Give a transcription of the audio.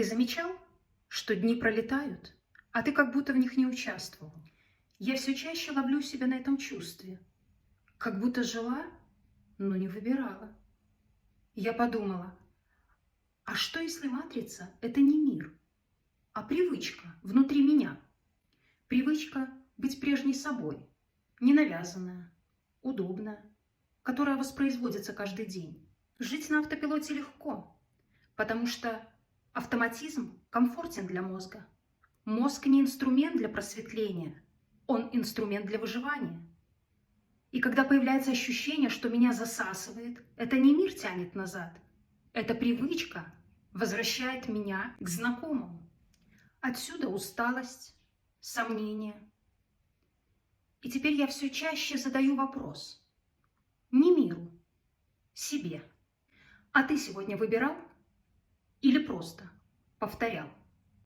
Ты замечал, что дни пролетают, а ты как будто в них не участвовал? Я все чаще ловлю себя на этом чувстве. Как будто жила, но не выбирала. Я подумала, а что если матрица– это не мир, а привычка внутри меня? Привычка быть прежней собой, ненавязанная, удобная, которая воспроизводится каждый день. Жить на автопилоте легко, потому что автоматизм комфортен для мозга. Мозг не инструмент для просветления, он инструмент для выживания. И когда появляется ощущение, что меня засасывает, это не мир тянет назад, эта привычка возвращает меня к знакомому. Отсюда усталость, сомнения. И теперь я все чаще задаю вопрос. Не миру, себе. А ты сегодня выбирал или просто повторял?